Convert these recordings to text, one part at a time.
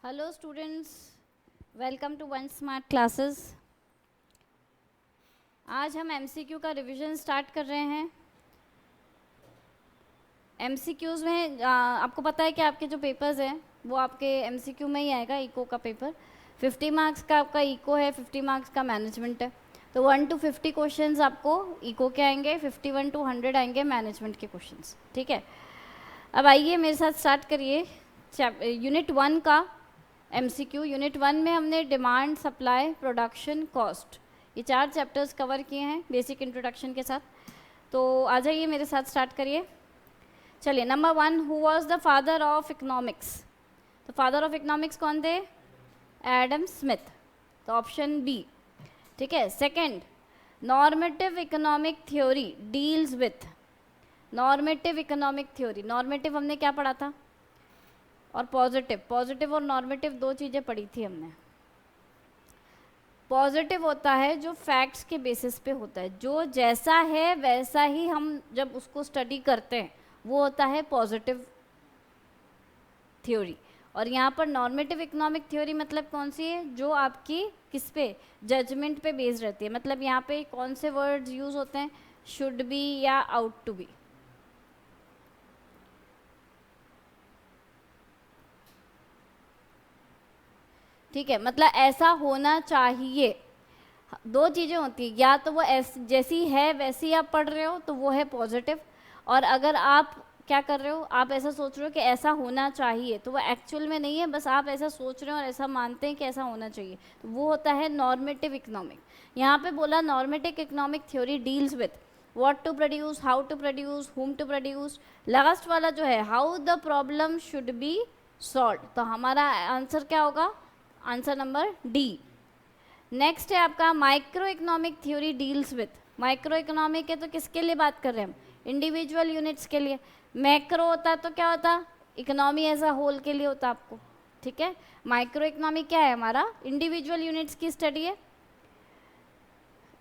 Hello students, welcome to one smart classes. आज हम MCQ का रिवीजन स्टार्ट कर रहे हैं। एमसीक्यूज़ में आपको पता है कि आपके जो पेपर्स हैं वो आपके एमसीक्यू में ही आएगा। इको का पेपर 50 मार्क्स का आपका इको है, 50 मार्क्स का मैनेजमेंट है। तो 1 to 50 क्वेश्चंस आपको इको के आएंगे, 51 to 100 आएंगे मैनेजमेंट के क्वेश्चंस। ठीक है, अब आइए मेरे साथ स्टार्ट करिए यूनिट 1 का एमसीक्यू। यूनिट 1 में हमने डिमांड, सप्लाई, प्रोडक्शन, कॉस्ट, ये 4 चैप्टर्स कवर किए हैं बेसिक इंट्रोडक्शन के साथ। तो आ जाइए मेरे साथ स्टार्ट करिए। चलिए, number 1, who was the father of economics? तो फादर ऑफ इकोनॉमिक्स कौन थे? Adam Smith. तो ऑप्शन बी। ठीक है। Second, normative economic theory deals with. Normative economic theory, normative हमने क्या पढ़ा था? और पॉजिटिव। पॉजिटिव और नॉर्मेटिव दो चीज़ें पढ़ी थी हमने। पॉजिटिव होता है जो फैक्ट्स के बेसिस पे होता है, जो जैसा है वैसा ही हम जब उसको स्टडी करते हैं वो होता है पॉजिटिव थ्योरी। और यहाँ पर नॉर्मेटिव इकोनॉमिक थ्योरी मतलब कौन सी है? जो आपकी किस पे? जजमेंट पे बेस्ड रहती है। मतलब यहाँ पे कौन से वर्ड्स यूज होते हैं? शुड बी या आउट टू बी। ठीक है, मतलब ऐसा होना चाहिए। दो चीज़ें होती है, या तो वो जैसी है वैसी आप पढ़ रहे हो तो वो है पॉजिटिव, और अगर आप क्या कर रहे हो, आप ऐसा सोच रहे हो कि ऐसा होना चाहिए तो वो एक्चुअल में नहीं है, बस आप ऐसा सोच रहे हो और ऐसा मानते हैं कि ऐसा होना चाहिए, तो वो होता है नॉर्मेटिव इकोनॉमिक। यहाँ पे बोला normative economic theory deals with what to produce, how to produce, whom to produce. Last वाला जो है how the problem should be solve. तो हमारा आंसर क्या होगा? Answer number D. नेक्स्ट है आपका micro economic theory deals with. Micro economic है तो किसके लिए बात कर रहे हैं हम? इंडिविजुअल यूनिट्स के लिए। मैक्रो होता तो क्या होता? इकोनॉमी एज अ होल के लिए होता आपको। ठीक है, माइक्रो इकोनॉमिक क्या है? हमारा इंडिविजुअल यूनिट्स की स्टडी है।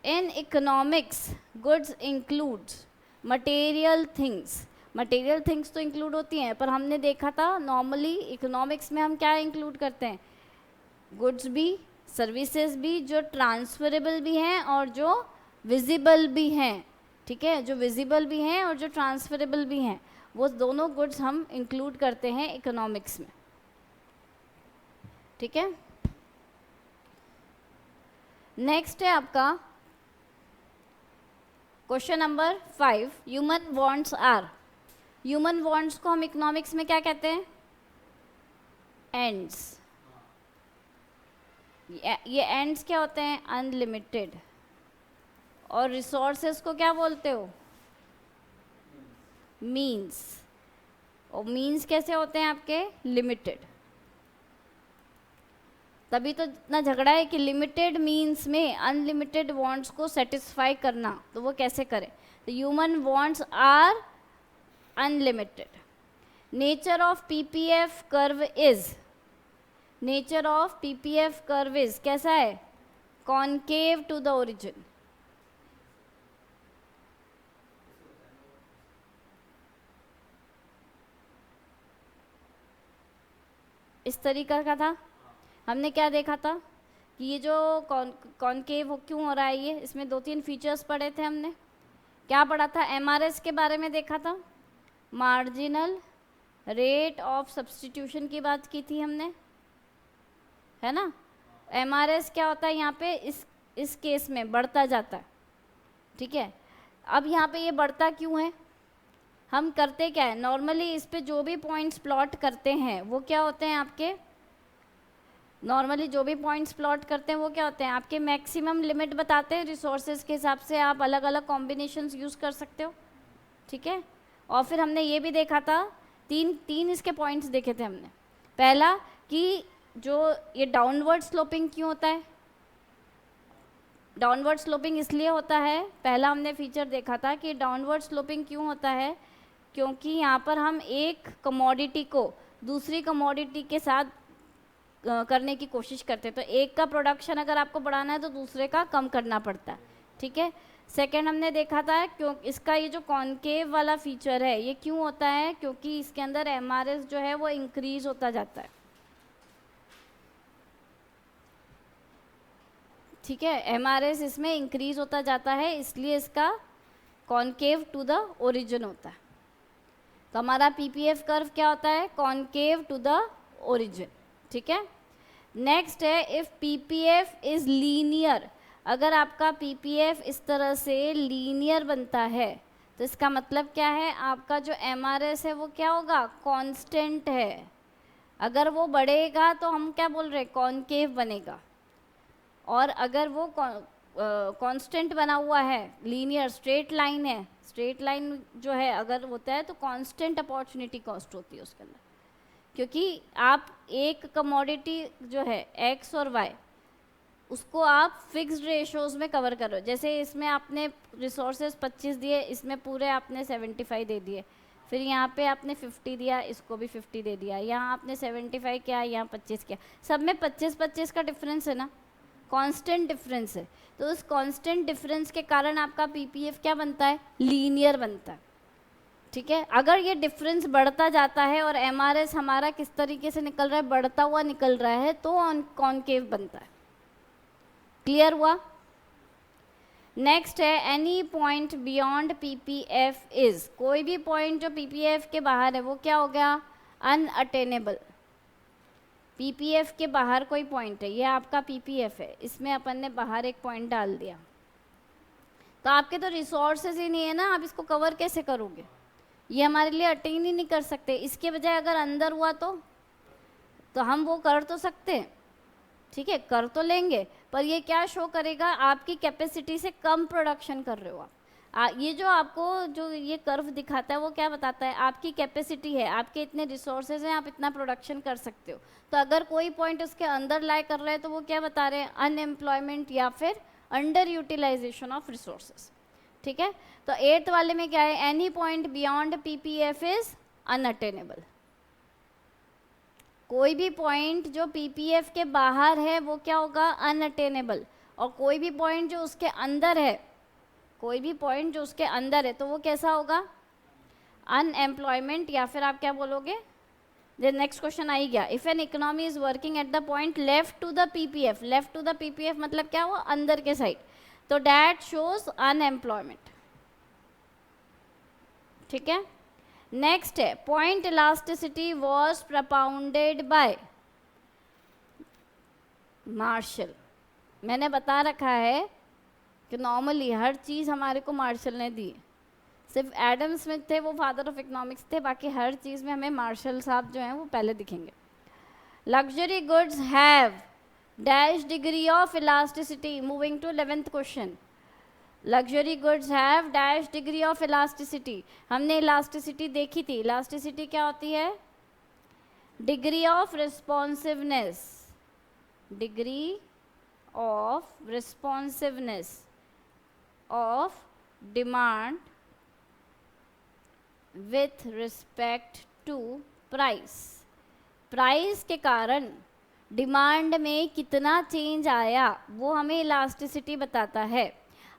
In economics goods includes material things. Material things तो इंक्लूड होती हैं, पर हमने देखा था नॉर्मली इकोनॉमिक्स में हम क्या इंक्लूड करते हैं? गुड्स भी, सर्विसेज भी, जो ट्रांसफरेबल भी हैं और जो विजिबल भी हैं। ठीक है, जो विजिबल भी हैं और जो ट्रांसफरेबल भी हैं, वो दोनों गुड्स हम इंक्लूड करते हैं इकोनॉमिक्स में। ठीक है, नेक्स्ट है आपका question number 5, human wants are. Human wants को हम इकोनॉमिक्स में क्या कहते हैं? एंड्स। ये एंड्स क्या होते हैं? अनलिमिटेड। और रिसोर्सेज को क्या बोलते हो? मीन्स। और मीन्स कैसे होते हैं आपके? लिमिटेड। तभी तो इतना झगड़ा है कि लिमिटेड मीन्स में अनलिमिटेड वांट्स को सेटिस्फाई करना, तो वो कैसे करें? तो human wants are unlimited. Nature of PPF curve is. Nature of PPF curve is कैसा है? Concave to the origin. इस तरीका का था। हमने क्या देखा था कि ये जो कॉनकेव क्यों हो रहा है, ये इसमें 2-3 फीचर्स पढ़े थे हमने। क्या पढ़ा था? एमआरएस के बारे में देखा था, मार्जिनल रेट ऑफ सब्स्टिट्यूशन की बात की थी हमने, है ना। एमआरएस क्या होता है यहाँ पे? इस केस में बढ़ता जाता है। ठीक है, अब यहाँ पे ये बढ़ता क्यों है? हम करते क्या है नॉर्मली, इस पे जो भी पॉइंट्स प्लॉट करते हैं वो क्या होते हैं आपके? नॉर्मली जो भी पॉइंट्स प्लॉट करते हैं वो क्या होते हैं आपके? मैक्सिमम लिमिट बताते हैं। रिसोर्सेज के हिसाब से आप अलग अलग कॉम्बिनेशंस यूज़ कर सकते हो। ठीक है, और फिर हमने ये भी देखा था, तीन इसके पॉइंट्स देखे थे हमने। पहला कि जो ये डाउनवर्ड स्लोपिंग क्यों होता है? डाउनवर्ड स्लोपिंग इसलिए होता है, पहला हमने फीचर देखा था कि डाउनवर्ड स्लोपिंग क्यों होता है, क्योंकि यहाँ पर हम एक कमोडिटी को दूसरी कमोडिटी के साथ करने की कोशिश करते हैं। तो एक का प्रोडक्शन अगर आपको बढ़ाना है तो दूसरे का कम करना पड़ता है। ठीक है, सेकंड हमने देखा था क्यों इसका ये जो कॉनकेव वाला फीचर है ये क्यों होता है? क्योंकि इसके अंदर एमआरएस जो है वो इंक्रीज होता जाता है। ठीक है, एमआरएस इसमें इंक्रीज होता जाता है, इसलिए इसका कॉनकेव टू द ओरिजिन होता है। तो हमारा पीपीएफ कर्व क्या होता है, कॉनकेव टू द ओरिजिन। ठीक है, नेक्स्ट है इफ पीपीएफ इज लीनियर, अगर आपका पीपीएफ इस तरह से लीनियर बनता है तो इसका मतलब क्या है, आपका जो एमआरएस है वो क्या होगा, कांस्टेंट है। अगर वो बढ़ेगा तो हम क्या बोल रहे हैं, कॉनकेव बनेगा। और अगर वो कांस्टेंट बना हुआ है, लीनियर स्ट्रेट लाइन है, स्ट्रेट लाइन जो है अगर होता है तो कांस्टेंट अपॉर्चुनिटी कॉस्ट होती है उसके अंदर, क्योंकि आप एक कमोडिटी जो है एक्स और वाई उसको आप फिक्स्ड रेशोज में कवर कर रहे हो। जैसे इसमें आपने रिसोर्सेज 25 दिए, इसमें पूरे आपने 75 दे दिए, फिर यहाँ पे आपने 50 दिया, इसको भी 50 दे दिया, यहाँ आपने 75 किया, यहाँ 25 किया, सब में 25-25 का डिफरेंस है ना, कांस्टेंट डिफरेंस है। तो उस कांस्टेंट डिफरेंस के कारण आपका पीपीएफ क्या बनता है, लीनियर बनता है। ठीक है, अगर ये डिफरेंस बढ़ता जाता है और एमआरएस हमारा किस तरीके से निकल रहा है, बढ़ता हुआ निकल रहा है, तो कॉनकेव बनता है। क्लियर हुआ। नेक्स्ट है any point beyond PPF is, कोई भी पॉइंट जो पीपीएफ के बाहर है वो क्या हो गया, अनअटेनेबल। पीपीएफ के बाहर कोई पॉइंट है, ये आपका पीपीएफ है, इसमें अपन ने बाहर एक पॉइंट डाल दिया, तो आपके तो रिसोर्सेज ही नहीं है ना, आप इसको कवर कैसे करोगे, ये हमारे लिए अटेन ही नहीं कर सकते। इसके बजाय अगर अंदर हुआ तो हम वो कर तो सकते हैं, ठीक है, कर तो लेंगे, पर ये क्या शो करेगा, आपकी कैपेसिटी से कम प्रोडक्शन कर रहे हो आप। ये जो आपको जो ये कर्व दिखाता है वो क्या बताता है, आपकी कैपेसिटी है, आपके इतने रिसोर्सेज हैं, आप इतना प्रोडक्शन कर सकते हो। तो अगर कोई पॉइंट उसके अंदर लाई कर रहा है तो वो क्या बता रहे हैं, अनएम्प्लॉयमेंट या फिर अंडर यूटिलाइजेशन ऑफ रिसोर्सेज। ठीक है, तो 8th वाले में क्या है, any point beyond PPF is unattainable. कोई भी पॉइंट जो पीपीएफ के बाहर है वो क्या होगा, अनअटेनेबल। और कोई भी पॉइंट जो उसके अंदर है, कोई भी पॉइंट जो उसके अंदर है तो वो कैसा होगा, अनएम्प्लॉयमेंट, या फिर आप क्या बोलोगे, नेक्स्ट क्वेश्चन आ ही गया, if an economy is working at the point left to the PPF, left to the PPF मतलब क्या हुआ, अंदर के साइड, तो डैट शोज अनएम्प्लॉयमेंट। ठीक है, नेक्स्ट है point elasticity was propounded by Marshall. मैंने बता रखा है कि नॉर्मली हर चीज़ हमारे को मार्शल ने दी, सिर्फ एडम स्मिथ थे वो फादर ऑफ इकोनॉमिक्स थे, बाकी हर चीज़ में हमें मार्शल साहब जो हैं वो पहले दिखेंगे। Luxury goods have dash degree of elasticity, moving to 11th question, luxury goods have dash degree of elasticity. हमने इलास्टिसिटी देखी थी, इलास्टिसिटी क्या होती है, degree of responsiveness, degree of responsiveness of demand with respect to price. Price के कारण demand में कितना चेंज आया वो हमें इलास्टिसिटी बताता है।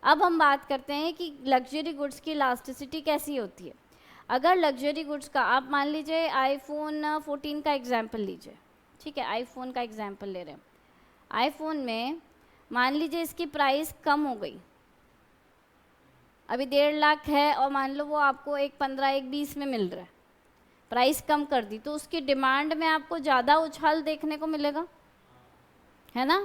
अब हम बात करते हैं कि लग्जरी गुड्स की इलास्टिसिटी कैसी होती है। अगर लग्जरी गुड्स का, आप मान लीजिए आईफोन 14 का एग्जाम्पल लीजिए, ठीक है, आईफोन का एग्जाम्पल ले रहे हैं। आईफोन में मान लीजिए इसकी प्राइस कम हो गई, अभी 1.5 लाख है और मान लो वो आपको 1.15 1.20 में मिल रहा है, प्राइस कम कर दी, तो उसकी डिमांड में आपको ज़्यादा उछाल देखने को मिलेगा, है ना।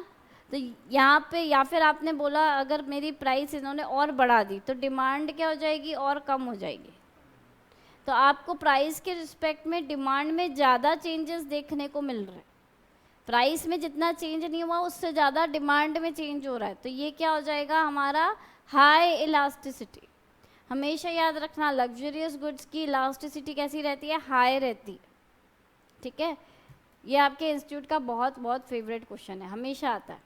तो यहाँ पे, या फिर आपने बोला अगर मेरी प्राइस इन्होंने और बढ़ा दी तो डिमांड क्या हो जाएगी, और कम हो जाएगी। तो आपको प्राइस के रिस्पेक्ट में डिमांड में ज़्यादा चेंजेस देखने को मिल रहे हैं, प्राइस में जितना चेंज नहीं हुआ उससे ज़्यादा डिमांड में चेंज हो रहा है, तो ये क्या हो जाएगा हमारा हाई इलास्टिसिटी। हमेशा याद रखना लग्जरियस गुड्स की इलास्टिसिटी कैसी रहती है, हाई रहती है। ठीक है, ये आपके इंस्टीट्यूट का बहुत बहुत फेवरेट क्वेश्चन है, हमेशा आता है।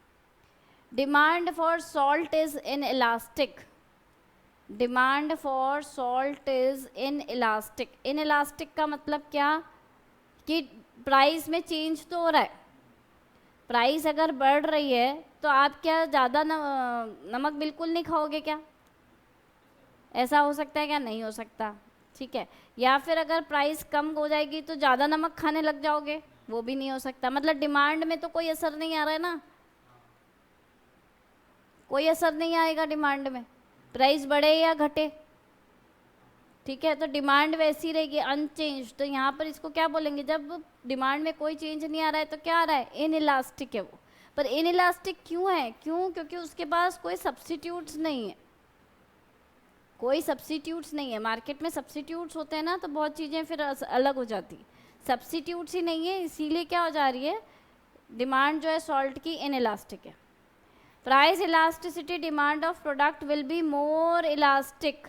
Demand for salt is in elastic, demand for salt is in elastic. In elastic का मतलब क्या, कि प्राइस में चेंज तो हो रहा है, प्राइस अगर बढ़ रही है तो आप क्या ज़्यादा नमक बिल्कुल नहीं खाओगे क्या, ऐसा हो सकता है क्या, नहीं हो सकता। ठीक है, या फिर अगर प्राइस कम हो जाएगी तो ज़्यादा नमक खाने लग जाओगे, वो भी नहीं हो सकता। मतलब डिमांड में तो कोई असर नहीं आ रहा है ना, कोई असर नहीं आएगा डिमांड में, प्राइस बढ़े या घटे, ठीक है। तो डिमांड वैसी रहेगी अनचेंज। तो यहाँ पर इसको क्या बोलेंगे, जब डिमांड में कोई चेंज नहीं आ रहा है तो क्या आ रहा है, इनइलास्टिक है वो। पर इनइलास्टिक क्यों है, क्यों, क्योंकि उसके पास कोई सब्स्टिट्यूट्स नहीं है, कोई सब्स्टिट्यूट्स नहीं है। मार्केट में सब्स्टिट्यूट्स होते हैं ना तो बहुत चीज़ें फिर अलग हो जाती, सब्स्टिट्यूट्स ही नहीं है, इसीलिए क्या हो जा रही है, डिमांड जो है सॉल्ट की इनइलास्टिक है। Price elasticity, demand of product will be more elastic.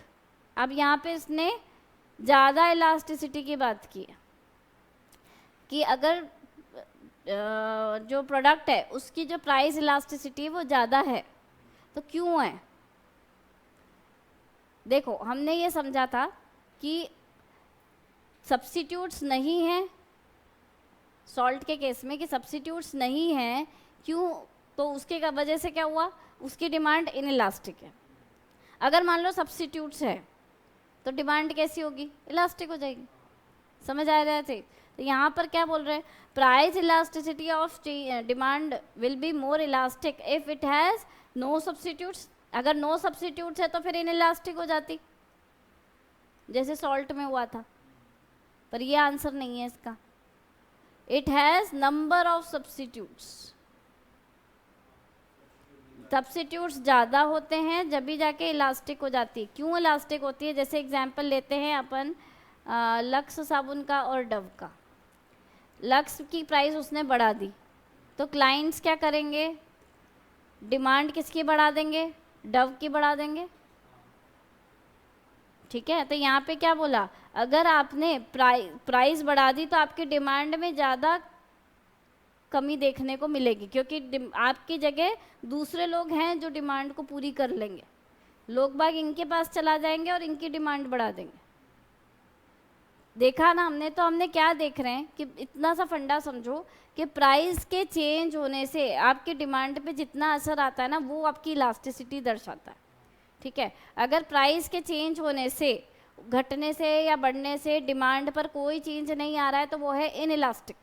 अब यहाँ पे इसने ज़्यादा इलास्टिसिटी की बात की है कि अगर जो प्रोडक्ट है उसकी जो प्राइस इलास्टिसिटी वो ज़्यादा है, तो क्यों है। देखो हमने ये समझा था कि सब्स्टिट्यूट्स नहीं हैं सॉल्ट के केस में, कि सब्स्टिट्यूट्स नहीं हैं, क्यों, तो उसके वजह से क्या हुआ, उसकी डिमांड इनइलास्टिक है। अगर मान लो सब्स्टिट्यूट्स है तो डिमांड कैसी होगी, इलास्टिक हो जाएगी। समझ आ रहे थे। तो यहाँ पर क्या बोल रहे हैं, price elasticity of demand will be more elastic if it has no substitutes. अगर नो सब्स्टिट्यूट्स है तो फिर इनइलास्टिक हो जाती, जैसे सॉल्ट में हुआ था। पर ये आंसर नहीं है इसका, it has number of substitutes. Substitutes ज़्यादा होते हैं जब भी जाके इलास्टिक हो जाती है। क्यों इलास्टिक होती है, जैसे एग्जांपल लेते हैं अपन लक्स साबुन का और डव का। लक्स की प्राइस उसने बढ़ा दी तो क्लाइंट्स क्या करेंगे, डिमांड किसकी बढ़ा देंगे, डव की बढ़ा देंगे, ठीक है। तो यहाँ पे क्या बोला, अगर आपने प्राइस बढ़ा दी तो आपकी डिमांड में ज़्यादा कमी देखने को मिलेगी, क्योंकि आपकी जगह दूसरे लोग हैं जो डिमांड को पूरी कर लेंगे, लोग बाग इनके पास चला जाएंगे और इनकी डिमांड बढ़ा देंगे। देखा ना हमने, तो हमने क्या देख रहे हैं कि इतना सा फंडा समझो कि प्राइस के चेंज होने से आपकी डिमांड पे जितना असर आता है ना, वो आपकी इलास्टिसिटी दर्शाता है, ठीक है। अगर प्राइस के चेंज होने से, घटने से या बढ़ने से डिमांड पर कोई चेंज नहीं आ रहा है तो वो है इनइलास्टिक।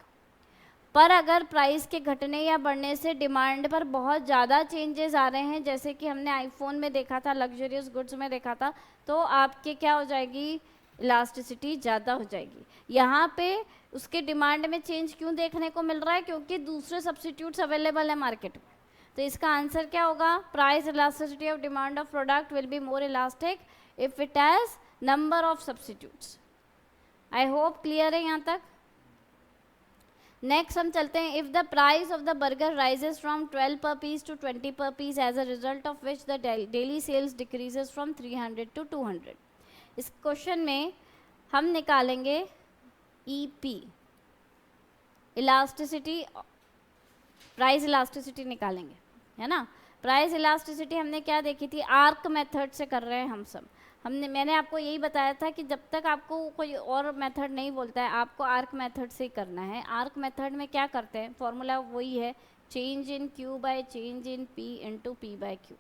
पर अगर प्राइस के घटने या बढ़ने से डिमांड पर बहुत ज़्यादा चेंजेस आ रहे हैं, जैसे कि हमने आईफोन में देखा था, लग्जरियस गुड्स में देखा था, तो आपके क्या हो जाएगी, इलास्टिसिटी ज़्यादा हो जाएगी। यहाँ पे उसके डिमांड में चेंज क्यों देखने को मिल रहा है, क्योंकि दूसरे सब्स्टिट्यूट्स अवेलेबल है मार्केट में। तो इसका आंसर क्या होगा, price elasticity of demand of product will be more elastic if it has number of substitutes. I hope clear है यहाँ तक। नेक्स्ट हम चलते हैं, if the price of the burger rises from 12 per piece to 20 per piece as a result of which the daily sales decreases from 300 to 200। इस question में हम निकालेंगे ईपी, इलास्टिसिटी, प्राइस इलास्टिसिटी निकालेंगे, है ना। प्राइस इलास्टिसिटी हमने क्या देखी थी, आर्क मेथड से कर रहे हैं हम सब। मैंने आपको यही बताया था कि जब तक आपको कोई और मेथड नहीं बोलता है, आपको आर्क मेथड से ही करना है। आर्क मेथड में क्या करते हैं, फॉर्मूला वही है, change in Q by change in P into P by Q.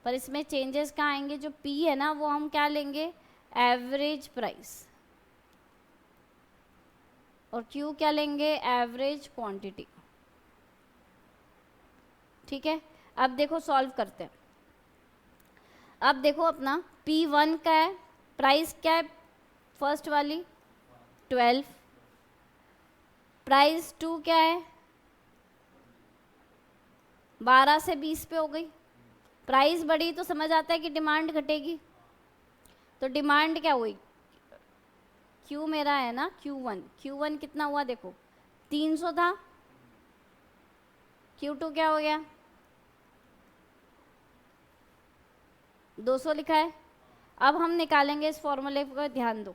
पर इसमें चेंजेस कहाँ आएंगे, जो पी है ना वो हम क्या लेंगे, एवरेज प्राइस, और क्यू क्या लेंगे, एवरेज क्वांटिटी, ठीक है। अब देखो सॉल्व करते हैं। अब देखो अपना P1 का है, प्राइस क्या है फर्स्ट वाली 12, प्राइस 2 क्या है 12 से 20 पे हो गई। प्राइस बढ़ी तो समझ आता है कि डिमांड घटेगी, तो डिमांड क्या हुई, Q मेरा है ना Q1 कितना हुआ देखो 300 था, Q2 क्या हो गया 200 लिखा है। अब हम निकालेंगे इस फॉर्मूले पर, ध्यान दो।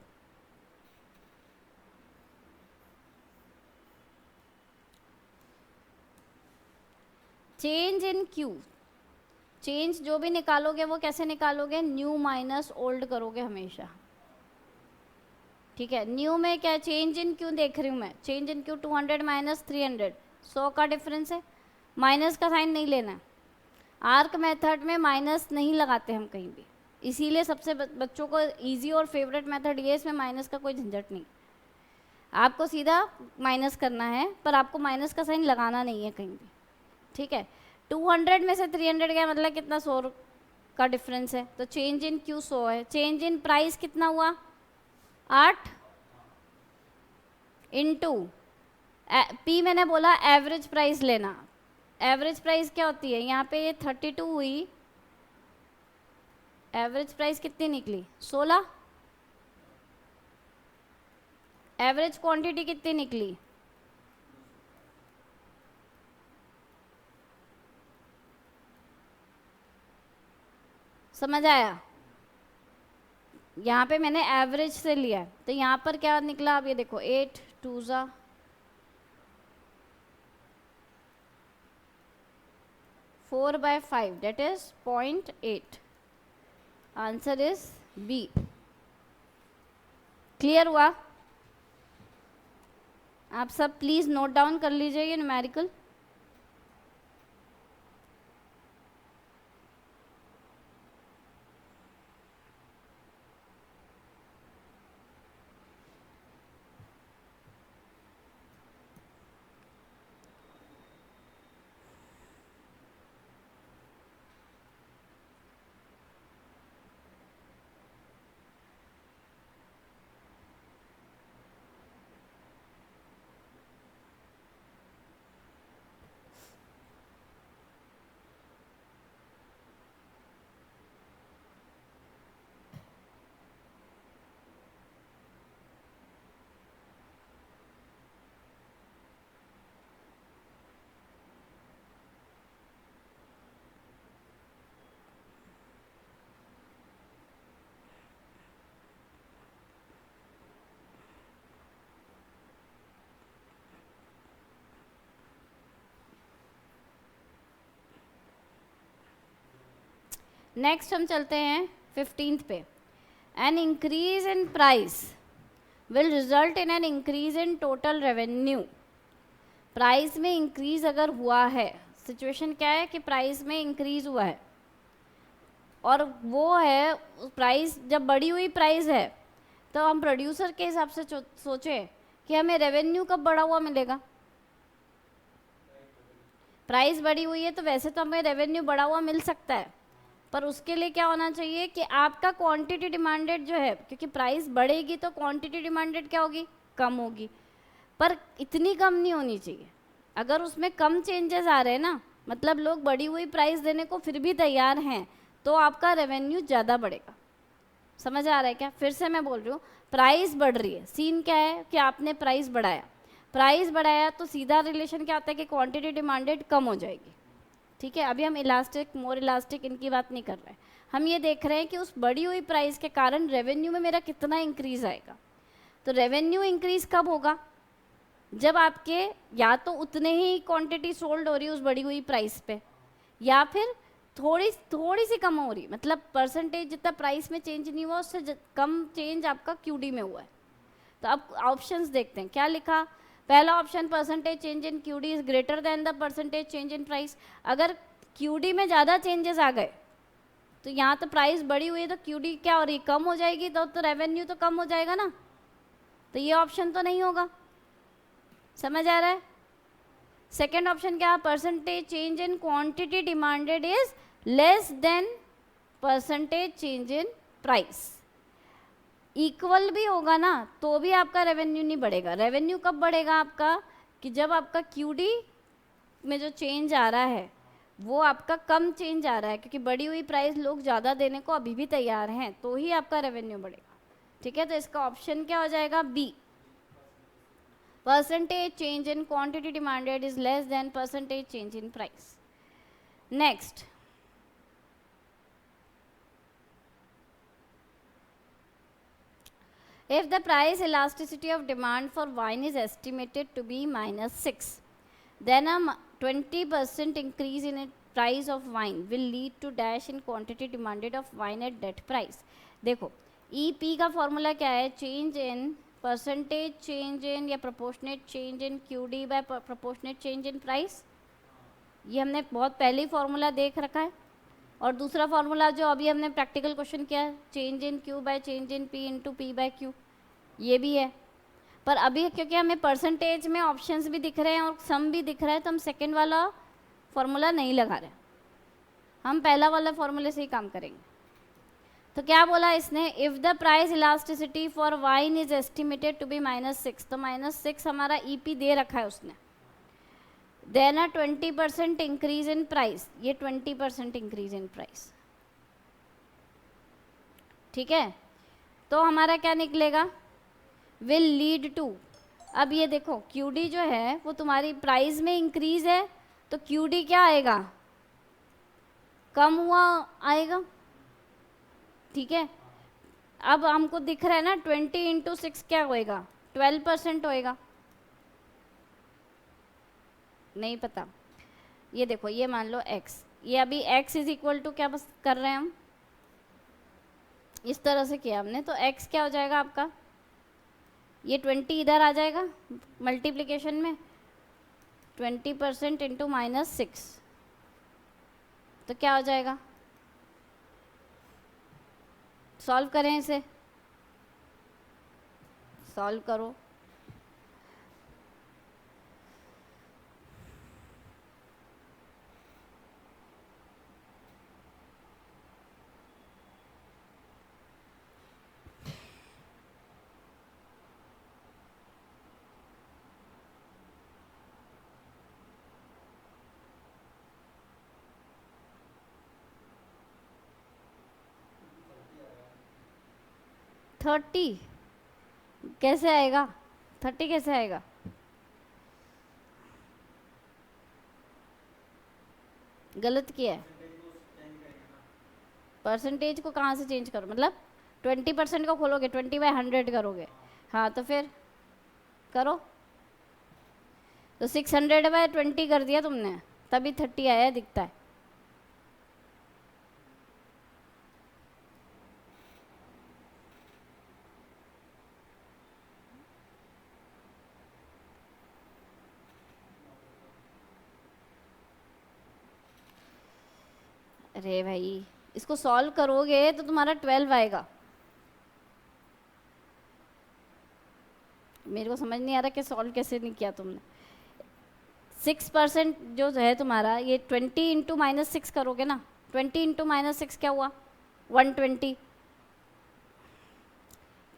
चेंज इन क्यू, चेंज जो भी निकालोगे वो कैसे निकालोगे, न्यू माइनस ओल्ड करोगे हमेशा, ठीक है। न्यू में क्या चेंज इन क्यू देख रही हूँ मैं, चेंज इन क्यू 200 माइनस 300, 100 का डिफरेंस है, माइनस का साइन नहीं लेना है। आर्क मेथड में माइनस नहीं लगाते हम कहीं भी, इसीलिए सबसे बच्चों को इजी और फेवरेट मेथड ये, इसमें माइनस का कोई झंझट नहीं, आपको सीधा माइनस करना है, पर आपको माइनस का साइन लगाना नहीं है कहीं भी, ठीक है। 200 में से 300 गया मतलब कितना, 100 का डिफरेंस है, तो चेंज इन क्यू 100 है। चेंज इन प्राइस कितना हुआ, 8 इंटू पी, मैंने बोला एवरेज प्राइस लेना। एवरेज प्राइस क्या होती है, यहाँ पे ये 32 हुई, एवरेज प्राइस कितनी निकली, 16। एवरेज क्वांटिटी कितनी निकली, समझ आया? यहाँ पे मैंने एवरेज से लिया है, तो यहाँ पर क्या निकला, अब ये देखो 8 2 ज़ा 4/5 that is 0.8। Answer is B. Clear हुआ? आप सब प्लीज नोट डाउन कर लीजिए ये न्यूमेरिकल। नेक्स्ट हम चलते हैं 15th पे। An increase in price will result in an increase in total revenue. Price में इंक्रीज अगर हुआ है, सिचुएशन क्या है कि प्राइस में इंक्रीज हुआ है और वो है प्राइस, जब बढ़ी हुई प्राइस है तो हम प्रोड्यूसर के हिसाब से सोचें कि हमें रेवेन्यू कब बढ़ा हुआ मिलेगा। प्राइस बढ़ी हुई है तो वैसे तो हमें रेवेन्यू बढ़ा हुआ मिल सकता है, पर उसके लिए क्या होना चाहिए कि आपका क्वांटिटी डिमांडेड जो है, क्योंकि प्राइस बढ़ेगी तो क्वांटिटी डिमांडेड क्या होगी, कम होगी, पर इतनी कम नहीं होनी चाहिए। अगर उसमें कम चेंजेस आ रहे हैं ना, मतलब लोग बढ़ी हुई प्राइस देने को फिर भी तैयार हैं, तो आपका रेवेन्यू ज़्यादा बढ़ेगा। समझ आ रहा है क्या? फिर से मैं बोल रही हूँ, प्राइस बढ़ रही है, सीन क्या है कि आपने प्राइस बढ़ाया, प्राइस बढ़ाया तो सीधा रिलेशन क्या होता है कि क्वांटिटी डिमांडेड कम हो जाएगी। ठीक है, अभी हम इलास्टिक, मोर इलास्टिक इनकी बात नहीं कर रहे हैं, हम ये देख रहे हैं कि उस बढ़ी हुई प्राइस के कारण रेवेन्यू में मेरा कितना इंक्रीज आएगा। तो रेवेन्यू इंक्रीज कब होगा, जब आपके या तो उतने ही क्वांटिटी सोल्ड हो रही है उस बढ़ी हुई प्राइस पे, या फिर थोड़ी सी कम हो रही, मतलब परसेंटेज जितना प्राइस में चेंज नहीं हुआ उससे कम चेंज आपका क्यूडी में हुआ है। तो अब ऑप्शंस देखते हैं क्या लिखा। पहला option, percentage change in QD is greater than the percentage change in price. अगर क्यूडी में ज़्यादा चेंजेस आ गए तो यहाँ तो प्राइस बढ़ी हुई है तो क्यूडी क्या हो रही, कम हो जाएगी, तो रेवेन्यू तो कम हो जाएगा ना, तो ये ऑप्शन तो नहीं होगा। समझ आ रहा है? सेकेंड ऑप्शन क्या, percentage change in quantity demanded is less than percentage change in price. Equal भी होगा ना तो भी आपका रेवेन्यू नहीं बढ़ेगा। रेवेन्यू कब बढ़ेगा आपका, कि जब आपका क्यूडी में जो चेंज आ रहा है वो आपका कम चेंज आ रहा है, क्योंकि बढ़ी हुई प्राइस लोग ज़्यादा देने को अभी भी तैयार हैं, तो ही आपका रेवेन्यू बढ़ेगा। ठीक है, तो इसका ऑप्शन क्या हो जाएगा, B. Percentage change in quantity demanded is less than percentage change in price. Next, if the price elasticity of demand for wine is estimated to be -6, then a 20% increase in the price of wine will lead to dash in quantity demanded of wine at that price। देखो EP का formula क्या है, change in percentage change in या proportionate change in QD by proportionate change in price. ये हमने बहुत पहले ही formula देख रखा है। और दूसरा फार्मूला जो अभी हमने प्रैक्टिकल क्वेश्चन किया है, चेंज इन Q बाय change in P into P by Q, ये भी है। पर अभी क्योंकि हमें परसेंटेज में ऑप्शंस भी दिख रहे हैं और सम भी दिख रहा है, तो हम सेकंड वाला फॉर्मूला नहीं लगा रहे, हम पहला वाला फॉर्मूले से ही काम करेंगे। तो क्या बोला इसने, if the price elasticity for wine is estimated to be -6, तो -6 हमारा ईपी दे रखा है उसने। Then a 20% increase in price, ये 20% इंक्रीज इन प्राइस, ठीक है। तो हमारा क्या निकलेगा, विल लीड टू, अब ये देखो क्यूडी जो है वो तुम्हारी प्राइस में इंक्रीज है, तो क्यूडी क्या आएगा, कम हुआ आएगा, ठीक है। अब हमको दिख रहा है ना 20 × 6 क्या होएगा, 12% होएगा, नहीं पता। ये देखो, ये मान लो x, ये अभी x इज इक्वल टू क्या बस कर रहे हैं हम, इस तरह से किया हमने, तो x क्या हो जाएगा आपका, ये 20 इधर आ जाएगा मल्टीप्लिकेशन में, 20% इंटू -6, तो क्या हो जाएगा, सॉल्व करें इसे, सॉल्व करो, थर्टी कैसे आएगा, 30 कैसे आएगा, गलत किया है, परसेंटेज को कहाँ से चेंज करो, मतलब 20% को खोलोगे, 20/100 करोगे, हाँ तो फिर करो, तो 600/20 कर दिया तुमने, तभी 30 आया दिखता है। अरे भाई इसको सॉल्व करोगे तो तुम्हारा 12 आएगा, मेरे को समझ नहीं आ रहा कि सॉल्व कैसे नहीं किया तुमने। 6% जो है तुम्हारा, ये 20 × -6 करोगे ना, 20 × -6 क्या हुआ, 120,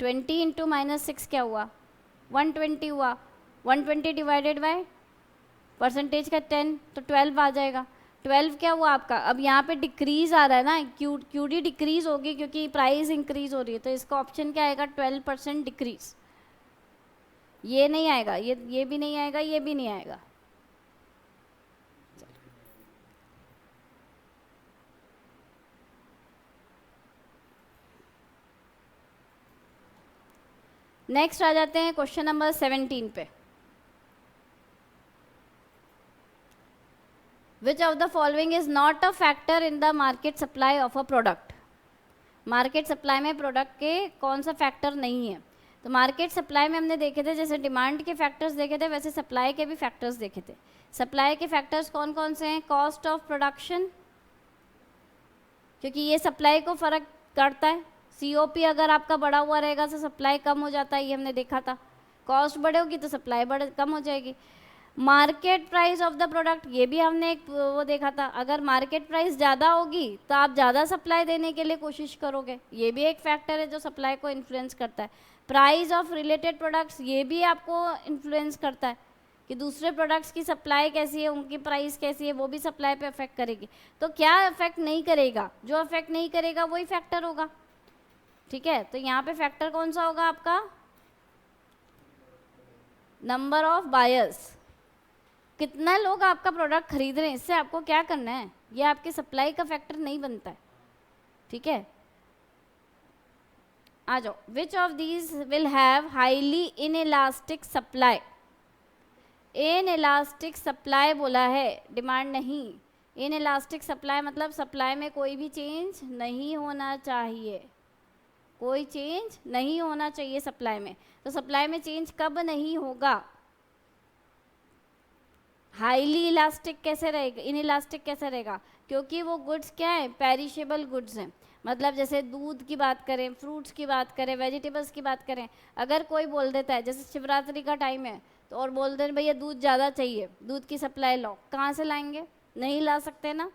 20 × -6 क्या हुआ, 120 हुआ, 120 डिवाइडेड बाय परसेंटेज का 10, तो 12 आ जाएगा। 12 क्या हुआ आपका, अब यहाँ पे डिक्रीज आ रहा है ना, क्यूडी डिक्रीज होगी क्योंकि प्राइस इंक्रीज हो रही है, तो इसका ऑप्शन क्या आएगा, 12% डिक्रीज, ये नहीं आएगा, ये भी नहीं आएगा, ये भी नहीं आएगा। नेक्स्ट आ जाते हैं क्वेश्चन नंबर 17 पे। Which of the following is not a factor in the market supply of a product, market supply में प्रोडक्ट के कौन सा फैक्टर नहीं है। तो मार्केट सप्लाई में हमने देखे थे, जैसे डिमांड के फैक्टर्स देखे थे, वैसे सप्लाई के भी फैक्टर्स देखे थे। सप्लाई के फैक्टर्स कौन कौन से हैं, कॉस्ट ऑफ प्रोडक्शन, क्योंकि ये सप्लाई को फर्क करता है, सीओपी अगर आपका बढ़ा हुआ रहेगा तो सप्लाई कम हो जाता है, ये हमने देखा था, कॉस्ट बढ़ेगी तो सप्लाई कम हो जाएगी। Market price of the product, ये भी हमने एक वो देखा था, अगर मार्केट प्राइस ज़्यादा होगी तो आप ज़्यादा सप्लाई देने के लिए कोशिश करोगे, ये भी एक फैक्टर है जो सप्लाई को इन्फ्लुएंस करता है। प्राइस ऑफ रिलेटेड प्रोडक्ट्स, ये भी आपको इन्फ्लुएंस करता है कि दूसरे प्रोडक्ट्स की सप्लाई कैसी है, उनकी प्राइस कैसी है, वो भी सप्लाई पे अफेक्ट करेगी। तो क्या अफेक्ट नहीं करेगा, जो अफेक्ट नहीं करेगा वही फैक्टर होगा, ठीक है। तो यहाँ पे फैक्टर कौन सा होगा आपका, नंबर ऑफ बायर्स, कितना लोग आपका प्रोडक्ट खरीद रहे हैं, इससे आपको क्या करना है, ये आपके सप्लाई का फैक्टर नहीं बनता है, ठीक है। आ जाओ, which of these will have highly inelastic supply, inelastic supply बोला है, डिमांड नहीं। इनइलास्टिक सप्लाई मतलब सप्लाई में कोई भी चेंज नहीं होना चाहिए, कोई चेंज नहीं होना चाहिए सप्लाई में। तो सप्लाई में चेंज कब नहीं होगा, हाईली इलास्टिक कैसे रहेगा, इनइलास्टिक कैसे रहेगा, क्योंकि वो गुड्स क्या है, पेरिशेबल गुड्स हैं। मतलब जैसे दूध की बात करें, फ्रूट्स की बात करें, वेजिटेबल्स की बात करें, अगर कोई बोल देता है, जैसे शिवरात्रि का टाइम है तो और बोल दे भैया दूध ज़्यादा चाहिए, दूध की सप्लाई लो, कहाँ से लाएंगे, नहीं ला सकते ना,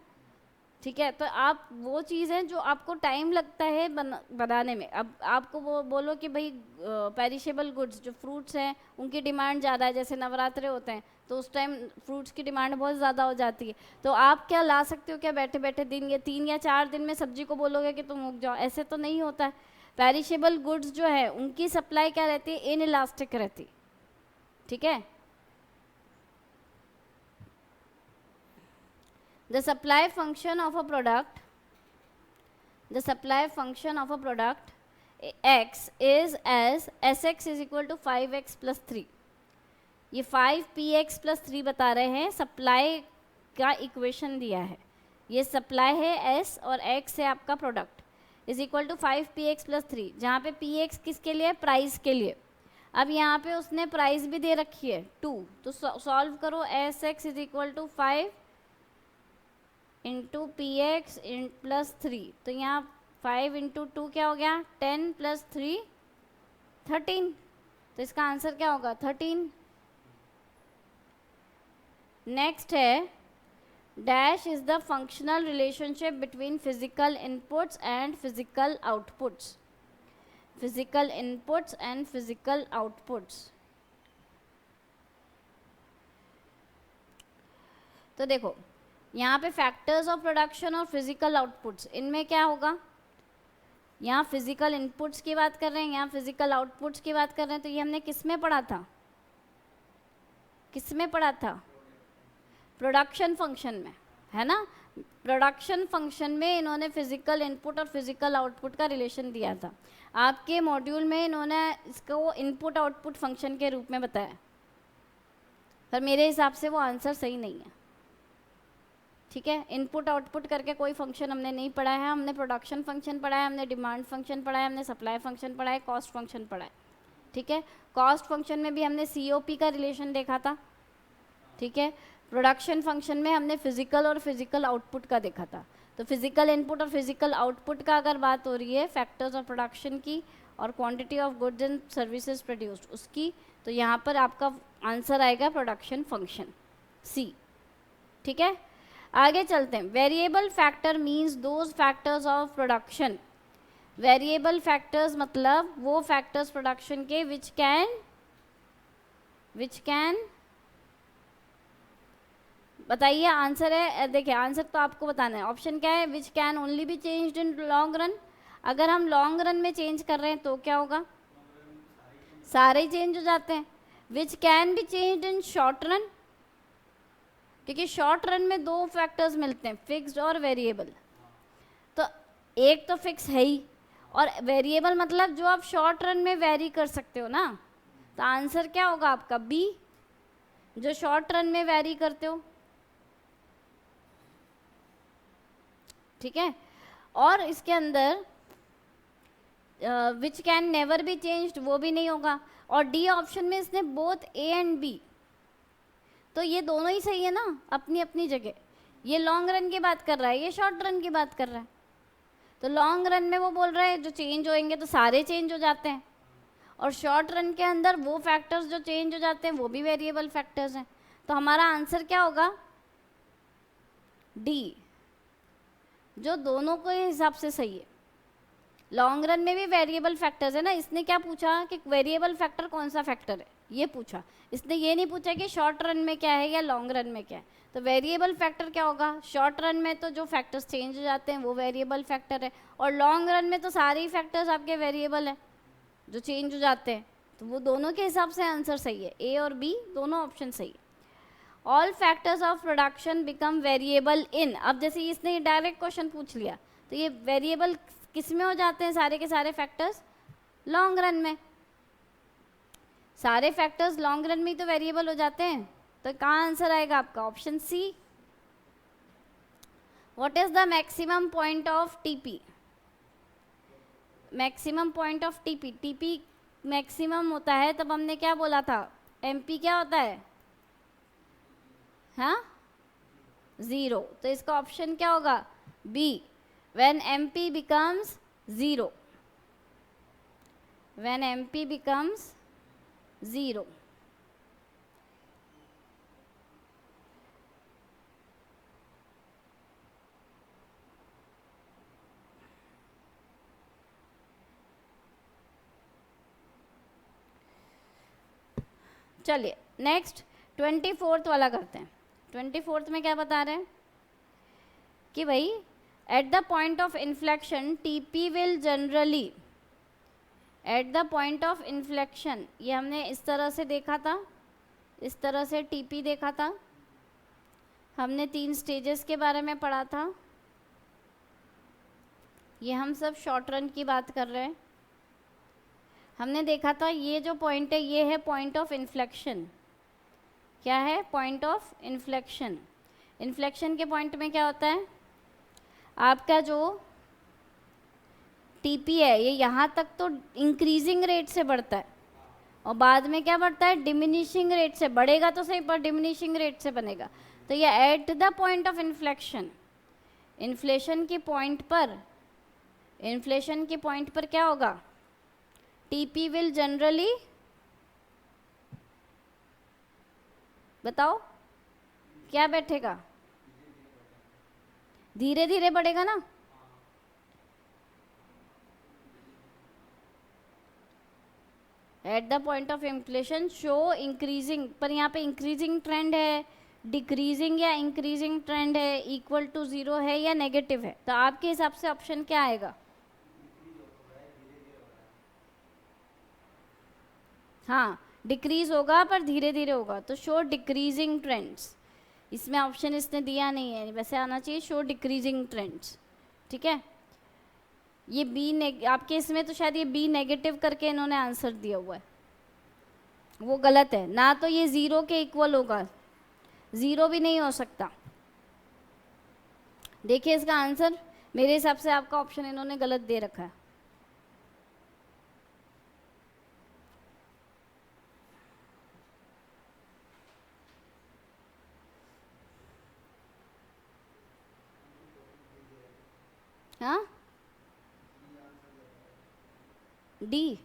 ठीक है। तो आप वो चीज़ें जो आपको टाइम लगता है बनाने में, अब आपको वो बोलो कि भाई पेरिशेबल गुड्स जो फ्रूट्स हैं उनकी डिमांड ज़्यादा है, जैसे नवरात्रे होते हैं तो उस टाइम फ्रूट्स की डिमांड बहुत ज़्यादा हो जाती है, तो आप क्या ला सकते हो क्या बैठे बैठे दिन या 3 या 4 दिन में सब्जी को बोलोगे कि तुम उग जाओ, ऐसे तो नहीं होता है। पेरिशेबल गुड्स जो है उनकी सप्लाई क्या रहती है, इन इलास्टिक रहती, ठीक है। The supply function of a product, the supply function of a product x is as sx is equal to 5x plus 3. ये 5px plus 3 बता रहे हैं, सप्लाई का इक्वेशन दिया है, ये सप्लाई है s और x है आपका product, is equal to 5px plus 3, जहाँ पे px किसके लिए, प्राइस के लिए। अब यहाँ पे उसने प्राइस भी दे रखी है 2, तो सॉल्व करो, sx is equal to 5 into P X plus 3, तो यहाँ 5 इंटू 2 क्या हो गया, 10 प्लस 3 13, तो इसका आंसर क्या होगा 13। नेक्स्ट है dash is the functional relationship between physical inputs and physical outputs, physical inputs and physical outputs. तो देखो यहाँ पे फैक्टर्स ऑफ प्रोडक्शन और फिजिकल आउटपुट्स, इनमें क्या होगा, यहाँ फिजिकल इनपुट्स की बात कर रहे हैं, यहाँ फिजिकल आउटपुट्स की बात कर रहे हैं, तो ये हमने किस में पढ़ा था, किस में पढ़ा था, प्रोडक्शन फंक्शन में, है ना। प्रोडक्शन फंक्शन में इन्होंने फिजिकल इनपुट और फिजिकल आउटपुट का रिलेशन दिया था। आपके मॉड्यूल में इन्होंने इसको इनपुट आउटपुट फंक्शन के रूप में बताया, पर मेरे हिसाब से वो आंसर सही नहीं है, ठीक है। इनपुट आउटपुट करके कोई फंक्शन हमने नहीं पढ़ा है, हमने प्रोडक्शन फंक्शन पढ़ा है, हमने डिमांड फंक्शन पढ़ा है, हमने सप्लाई फंक्शन पढ़ा है, कॉस्ट फंक्शन पढ़ा है, ठीक है। कॉस्ट फंक्शन में भी हमने सीओपी का रिलेशन देखा था, ठीक है। प्रोडक्शन फंक्शन में हमने फिजिकल और फिजिकल आउटपुट का देखा था। तो फिजिकल इनपुट और फिजिकल आउटपुट का अगर बात हो रही है, फैक्टर्स ऑफ प्रोडक्शन की और quantity of goods and services produced उसकी, तो यहाँ पर आपका आंसर आएगा प्रोडक्शन फंक्शन सी, ठीक है। आगे चलते हैं। Variable factor means those factors of production, variable factors मतलब वो फैक्टर्स प्रोडक्शन के विच कैन बताइए आंसर है, देखिए आंसर तो आपको बताना है। ऑप्शन क्या है, which can only be changed in long run, अगर हम लॉन्ग रन में चेंज कर रहे हैं तो क्या होगा, सारे ही चेंज हो जाते हैं। Which can be changed in short run, क्योंकि शॉर्ट रन में दो फैक्टर्स मिलते हैं, फिक्स्ड और वेरिएबल, तो एक तो फिक्स है ही, और वेरिएबल मतलब जो आप शॉर्ट रन में वेरी कर सकते हो ना, तो आंसर क्या होगा आपका बी, जो शॉर्ट रन में वेरी करते हो, ठीक है। और इसके अंदर which can never be changed वो भी नहीं होगा, और डी ऑप्शन में इसने बोथ ए एंड बी, तो ये दोनों ही सही है ना अपनी अपनी जगह। ये लॉन्ग रन की बात कर रहा है, ये शॉर्ट रन की बात कर रहा है। तो लॉन्ग रन में वो बोल रहा है जो चेंज होएंगे तो सारे चेंज हो जाते हैं, और शॉर्ट रन के अंदर वो फैक्टर्स जो चेंज हो जाते हैं वो भी वेरिएबल फैक्टर्स हैं। तो हमारा आंसर क्या होगा, डी, जो दोनों के हिसाब से सही है। लॉन्ग रन में भी वेरिएबल फैक्टर्स है ना, इसने क्या पूछा कि वेरिएबल फैक्टर कौन सा फैक्टर है, ये पूछा, इसने ये नहीं पूछा कि शॉर्ट रन में क्या है या लॉन्ग रन में क्या है। तो वेरिएबल फैक्टर क्या होगा, शॉर्ट रन में तो जो फैक्टर्स चेंज हो जाते हैं वो वेरिएबल फैक्टर है, और लॉन्ग रन में तो सारे ही फैक्टर्स आपके वेरिएबल हैं जो चेंज हो जाते हैं, तो वो दोनों के हिसाब से आंसर सही है, ए और बी दोनों ऑप्शन सही है। All factors of production become variable in, अब जैसे इसने डायरेक्ट क्वेश्चन पूछ लिया, तो ये वेरिएबल किस में हो जाते हैं, सारे के सारे फैक्टर्स लॉन्ग रन में, सारे फैक्टर्स लॉन्ग रन में ही तो वेरिएबल हो जाते हैं। तो कहाँ आंसर आएगा आपका, option C. What is the maximum point of TP, maximum point of TP, TP maximum होता है तब हमने क्या बोला था, एमपी क्या होता है, हाँ 0, तो इसका ऑप्शन क्या होगा, B, when MP becomes 0, when MP becomes 0। चलिए नेक्स्ट 24th वाला करते हैं। 24th में क्या बता रहे हैं कि भाई eight the point of inflection TP will generally, eight the point of inflection, ये हमने इस तरह से देखा था, इस तरह से टीपी देखा था, हमने 3 स्टेजेस के बारे में पढ़ा था। ये हम सब शॉर्ट रन की बात कर रहे हैं। हमने देखा था ये जो पॉइंट है ये है पॉइंट ऑफ इन्फ्लेक्शन। क्या है? Point of inflection. इन्फ्लेक्शन के पॉइंट में क्या होता है, आपका जो टीपी है ये यहाँ तक तो इंक्रीजिंग रेट से बढ़ता है और बाद में क्या बढ़ता है, डिमिनिशिंग रेट से। बढ़ेगा तो सही पर डिमिनिशिंग रेट से बनेगा। तो ये eight the point of inflection, inflation की पॉइंट पर, इन्फ्लेशन के पॉइंट पर क्या होगा, टीपी विल जनरली, बताओ क्या बैठेगा, धीरे धीरे बढ़ेगा ना। Eight the point of inflation show increasing, पर यहाँ पे इंक्रीजिंग ट्रेंड है, डिक्रीजिंग या इंक्रीजिंग ट्रेंड है, इक्वल टू 0 है या नेगेटिव है। तो आपके हिसाब से ऑप्शन क्या आएगा? हाँ, डिक्रीज होगा पर धीरे धीरे होगा, तो शो डिक्रीजिंग ट्रेंड्स। इसमें ऑप्शन इसने दिया नहीं है, वैसे आना चाहिए शो डिक्रीजिंग ट्रेंड्स। ठीक है, ये बी आपके इसमें तो शायद ये बी नेगेटिव करके इन्होंने आंसर दिया हुआ है, वो गलत है ना। तो ये 0 के इक्वल होगा, 0 भी नहीं हो सकता। देखिए इसका आंसर, मेरे हिसाब से आपका ऑप्शन इन्होंने गलत दे रखा है। हाँ, डी,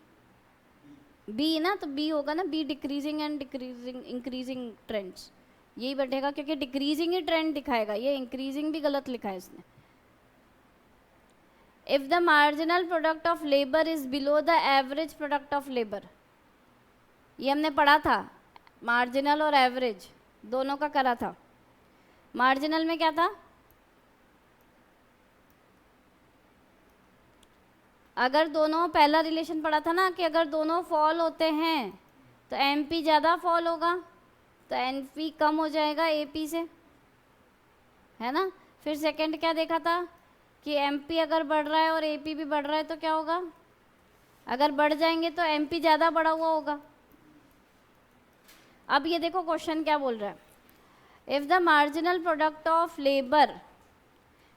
बी ना, तो बी होगा ना, B decreasing and decreasing increasing trends, यही बैठेगा क्योंकि डिक्रीजिंग ही ट्रेंड दिखाएगा, ये इंक्रीजिंग भी गलत लिखा है इसने। If the marginal product of labour is below the average product of labour, ये हमने पढ़ा था, मार्जिनल और एवरेज दोनों का करा था। मार्जिनल में क्या था, अगर दोनों, पहला रिलेशन पढ़ा था ना कि अगर दोनों फॉल होते हैं तो एमपी ज़्यादा फॉल होगा, तो एनपी कम हो जाएगा एपी से, है ना। फिर सेकंड क्या देखा था कि एमपी अगर बढ़ रहा है और एपी भी बढ़ रहा है तो क्या होगा, अगर बढ़ जाएंगे तो एमपी ज़्यादा बढ़ा हुआ होगा। अब ये देखो क्वेश्चन क्या बोल रहा है, if the marginal product of labour,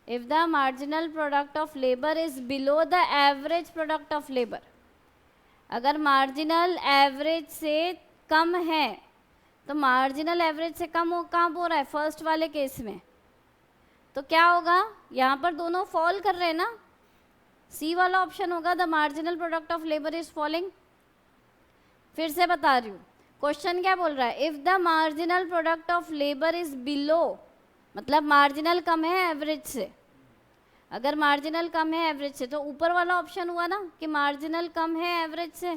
if the marginal product of labor is below the average product of labor, अगर marginal average से कम है, तो marginal average से कम हो, कहाँ हो रहा है, फर्स्ट वाले केस में, तो क्या होगा, यहाँ पर दोनों फॉल कर रहे हैं ना, सी वाला ऑप्शन होगा, the marginal product of labour is falling. फिर से बता रही हूँ, क्वेश्चन क्या बोल रहा है, if the marginal product of labour is below, मतलब मार्जिनल कम है एवरेज से। अगर मार्जिनल कम है एवरेज से तो ऊपर वाला ऑप्शन हुआ ना कि मार्जिनल कम है एवरेज से,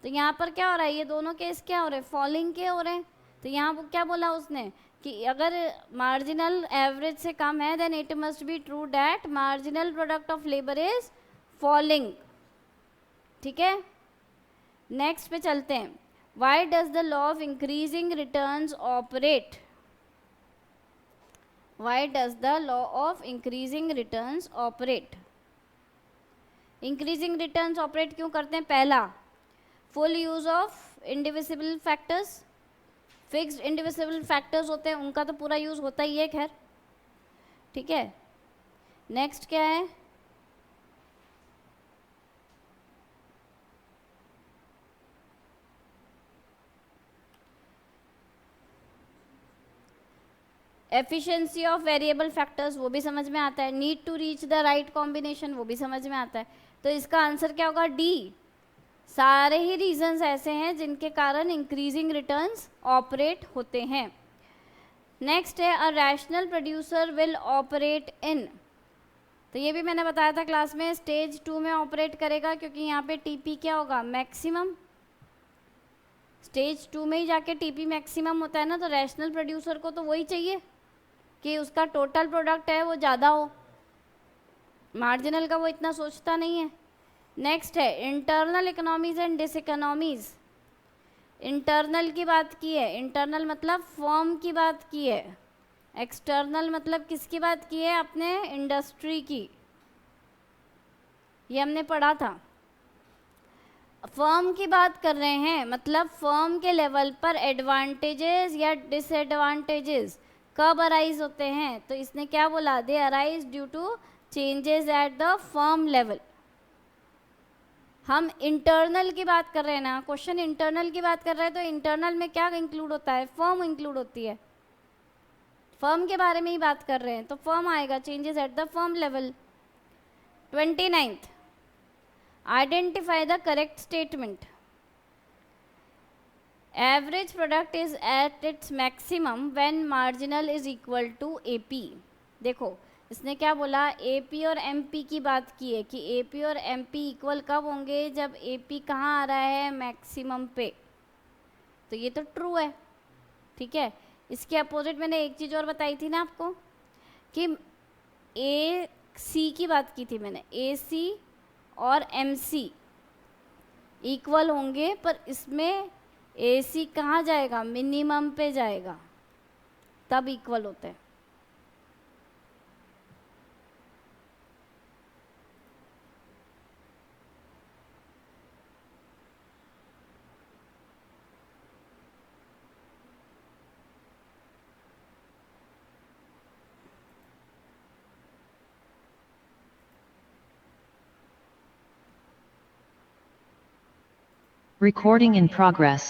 तो यहाँ पर क्या हो रहा है, ये दोनों केस क्या हो रहे हैं, फॉलिंग के हो रहे हैं। तो यहाँ वो क्या बोला उसने कि अगर मार्जिनल एवरेज से कम है then it must be true that marginal product of labour is falling. ठीक है, नेक्स्ट पे चलते हैं। Why does the law of increasing returns operate, why does the law of increasing returns operate, increasing returns operate क्यों करते हैं, पहला full use of indivisible factors, fixed indivisible factors होते हैं उनका तो पूरा यूज़ होता ही है, खैर ठीक है। नेक्स्ट क्या है, एफिशिएंसी ऑफ वेरिएबल फैक्टर्स, वो भी समझ में आता है। Need to reach the right combination, वो भी समझ में आता है। तो इसका आंसर क्या होगा, डी। सारे ही रीजंस ऐसे हैं जिनके कारण इंक्रीजिंग रिटर्न्स ऑपरेट होते हैं। नेक्स्ट है, a rational producer will operate in, तो ये भी मैंने बताया था क्लास में, स्टेज 2 में ऑपरेट करेगा क्योंकि यहाँ पे टीपी क्या होगा, मैक्सिमम। स्टेज 2 में ही जाके टीपी मैक्सिमम होता है ना, तो रैशनल प्रोड्यूसर को तो वही चाहिए कि उसका टोटल प्रोडक्ट है वो ज़्यादा हो, मार्जिनल का वो इतना सोचता नहीं है। नेक्स्ट है इंटरनल इकोनॉमीज एंड डिसइकोनॉमीज। इंटरनल की बात की है, इंटरनल मतलब फर्म की बात की है, एक्सटर्नल मतलब किसकी बात की है, अपने इंडस्ट्री की, ये हमने पढ़ा था। फर्म की बात कर रहे हैं, मतलब फर्म के लेवल पर एडवांटेजेस या डिसएडवांटेजेस कब अराइज होते हैं, तो इसने क्या बोला, they arise due to changes at the firm level. हम इंटरनल की बात कर रहे हैं ना, क्वेश्चन इंटरनल की बात कर रहे हैं, तो इंटरनल में क्या इंक्लूड होता है, फर्म इंक्लूड होती है, फर्म के बारे में ही बात कर रहे हैं, तो फर्म आएगा, changes at the firm level. 29th, identify the correct statement. Average product is at its maximum when marginal is equal to AP. देखो इसने क्या बोला, एपी और एमपी की बात की है कि एपी और एमपी इक्वल कब होंगे, जब एपी कहाँ आ रहा है, मैक्सिमम पे, तो ये तो ट्रू है, ठीक है। इसके अपोजिट मैंने एक चीज़ और बताई थी ना आपको कि ए सी की बात की थी मैंने, ए सी और एम सी इक्वल होंगे, पर इसमें ए सी कहाँ जाएगा, मिनिमम पे जाएगा, तब इक्वल होते हैं। Recording in progress.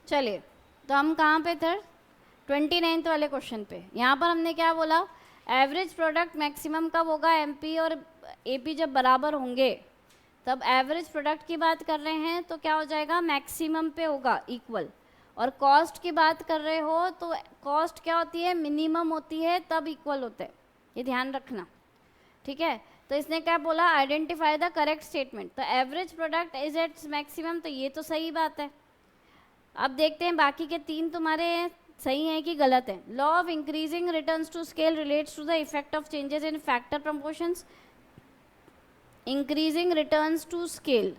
चलिए, तो हम कहाँ पे थे, 29th वाले क्वेश्चन पे। यहाँ पर हमने क्या बोला, एवरेज प्रोडक्ट मैक्सिमम कब होगा, एमपी और एपी जब बराबर होंगे, तब एवरेज प्रोडक्ट की बात कर रहे हैं तो क्या हो जाएगा, मैक्सिमम पे होगा इक्वल। और कॉस्ट की बात कर रहे हो तो कॉस्ट क्या होती है, मिनिमम होती है, तब इक्वल होते हैं, ये ध्यान रखना, ठीक है। तो इसने क्या बोला, आइडेंटिफाई द करेक्ट स्टेटमेंट, तो एवरेज प्रोडक्ट इज एट्स मैक्सिमम, तो ये तो सही बात है। अब देखते हैं बाकी के 3 तुम्हारे सही हैं कि गलत है। Law of increasing returns to scale relates to the effect of changes in factor proportions. Increasing returns to scale,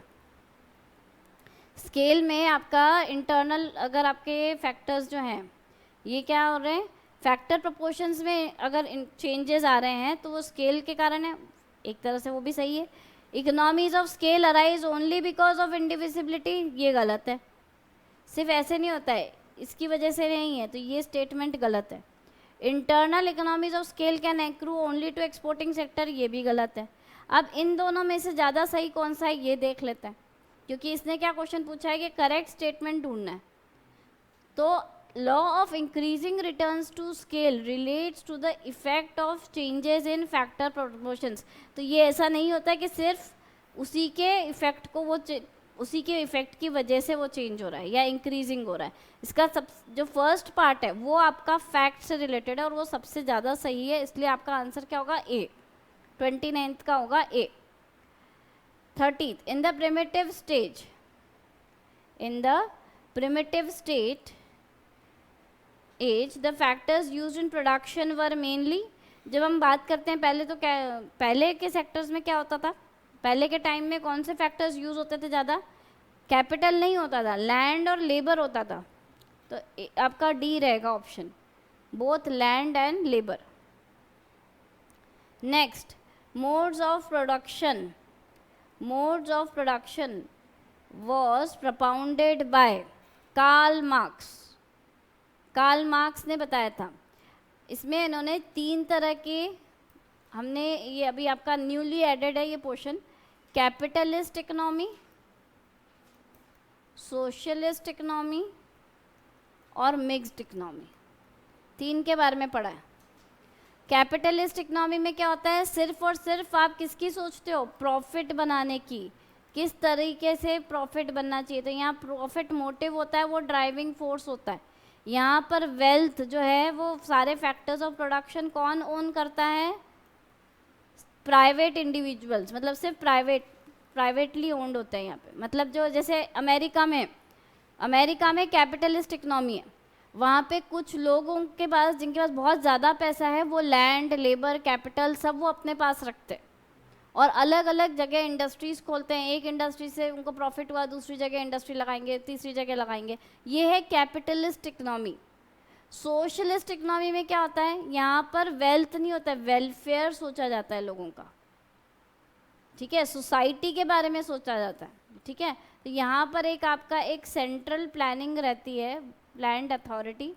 scale में आपका इंटरनल अगर आपके फैक्टर्स जो हैं ये क्या हो रहे हैं, फैक्टर प्रपोर्शंस में अगर चेंजेस आ रहे हैं तो वो स्केल के कारण है, एक तरह से वो भी सही है। Economies of scale arise only because of indivisibility, ये गलत है, सिर्फ ऐसे नहीं होता है, इसकी वजह से नहीं है, तो ये स्टेटमेंट गलत है। Internal economies of scale can accrue only to exporting sector, ये भी गलत है। अब इन दोनों में से ज़्यादा सही कौन सा है ये देख लेते हैं, क्योंकि इसने क्या क्वेश्चन पूछा है कि करेक्ट स्टेटमेंट ढूंढना है। तो law of increasing returns to scale relates to the effect of changes in factor proportions, तो ये ऐसा नहीं होता है कि सिर्फ उसी के इफेक्ट को वो उसी के इफेक्ट की वजह से वो चेंज हो रहा है या इंक्रीजिंग हो रहा है। इसका सब जो फर्स्ट पार्ट है वो आपका फैक्ट से रिलेटेड है और वो सबसे ज़्यादा सही है, इसलिए आपका आंसर क्या होगा, ए। 29th का होगा A. 30th, in the primitive stage, in the primitive state as the factors used in production were mainly. जब हम बात करते हैं पहले, तो क्या पहले के सेक्टर्स में क्या होता था, पहले के टाइम में कौन से फैक्टर्स यूज़ होते थे ज़्यादा, कैपिटल नहीं होता था, लैंड और लेबर होता था, तो आपका डी रहेगा option, both land and labour. Next, modes of production, modes of production was propounded by Karl Marx ने बताया था। इसमें इन्होंने 3 तरह के, हमने ये अभी आपका न्यूली एडेड है ये portion, capitalist economy, socialist economy और मिक्स्ड इकोनॉमी, 3 के बारे में पढ़ा है। कैपिटलिस्ट इकोनॉमी में क्या होता है, सिर्फ और सिर्फ आप किसकी सोचते हो, प्रॉफिट बनाने की, किस तरीके से प्रॉफिट बनना चाहिए। तो यहाँ प्रॉफिट मोटिव होता है, वो ड्राइविंग फोर्स होता है। यहाँ पर वेल्थ जो है वो सारे फैक्टर्स ऑफ प्रोडक्शन कौन ओन करता है, प्राइवेट इंडिविजुअल्स, मतलब सिर्फ प्राइवेटली ओन्ड होते हैं यहाँ पे। मतलब जो जैसे अमेरिका में कैपिटलिस्ट इकोनॉमी है, वहाँ पे कुछ लोगों के पास, जिनके पास बहुत ज़्यादा पैसा है, वो लैंड, लेबर, कैपिटल सब वो अपने पास रखते हैं और अलग अलग जगह इंडस्ट्रीज़ खोलते हैं। एक इंडस्ट्री से उनको प्रॉफिट हुआ, दूसरी जगह इंडस्ट्री लगाएंगे, तीसरी जगह लगाएंगे। ये है कैपिटलिस्ट इकोनॉमी। सोशलिस्ट इकोनॉमी में क्या होता है, यहाँ पर वेल्थ नहीं होता है, वेलफेयर सोचा जाता है लोगों का, ठीक है, सोसाइटी के बारे में सोचा जाता है, ठीक है। तो यहाँ पर एक आपका एक सेंट्रल प्लानिंग रहती है, लैंड अथॉरिटी,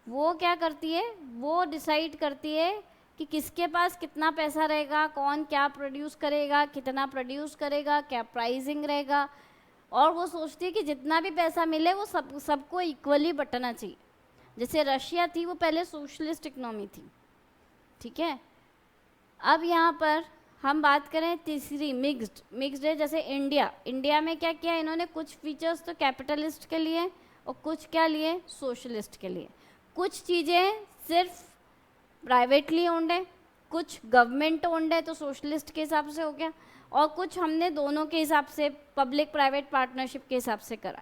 वो क्या करती है, वो डिसाइड करती है कि किसके पास कितना पैसा रहेगा, कौन क्या प्रोड्यूस करेगा, कितना प्रोड्यूस करेगा, क्या प्राइसिंग रहेगा, और वो सोचती है कि जितना भी पैसा मिले वो सबको इक्वली बंटना चाहिए। जैसे रशिया थी, वो पहले सोशलिस्ट इकोनॉमी थी, ठीक है। अब यहाँ पर हम बात करें तीसरी, मिक्स्ड है। जैसे इंडिया में क्या किया इन्होंने, कुछ फीचर्स तो कैपिटलिस्ट के लिए और कुछ क्या लिए, सोशलिस्ट के लिए। कुछ चीज़ें सिर्फ प्राइवेटली ओन्ड है, कुछ गवर्नमेंट ओन्ड है तो सोशलिस्ट के हिसाब से हो गया, और कुछ हमने दोनों के हिसाब से पब्लिक प्राइवेट पार्टनरशिप के हिसाब से करा।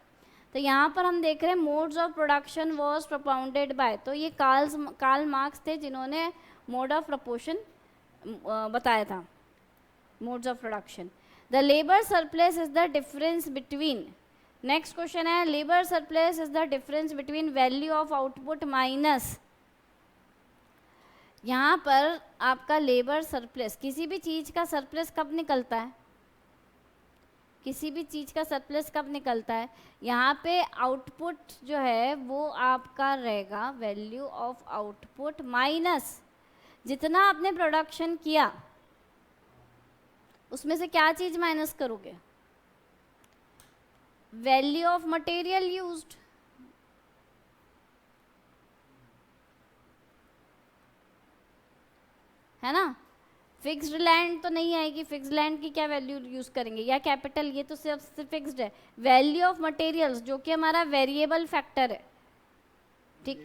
तो यहाँ पर हम देख रहे हैं modes of production was propounded bye, तो ये कार्ल मार्क्स थे जिन्होंने मोड ऑफ प्रपोर्शन बताया था, modes of production. The labour surplus is the difference between, next question है, labour surplus is the difference between value of output minus. यहाँ पर आपका लेबर सरप्लस, किसी भी चीज़ का सरप्लस कब निकलता है, किसी भी चीज़ का सरप्लस कब निकलता है, यहाँ पे आउटपुट जो है वो आपका रहेगा वैल्यू ऑफ आउटपुट माइनस जितना आपने प्रोडक्शन किया, उसमें से क्या चीज़ माइनस करोगे, वैल्यू ऑफ मटेरियल यूज्ड, है ना। फिक्स्ड लैंड तो नहीं आएगी, फिक्स्ड लैंड की क्या वैल्यू यूज़ करेंगे, या कैपिटल, ये तो सिर्फ फिक्स्ड है। वैल्यू ऑफ मटेरियल्स जो कि हमारा वेरिएबल फैक्टर है, ठीक,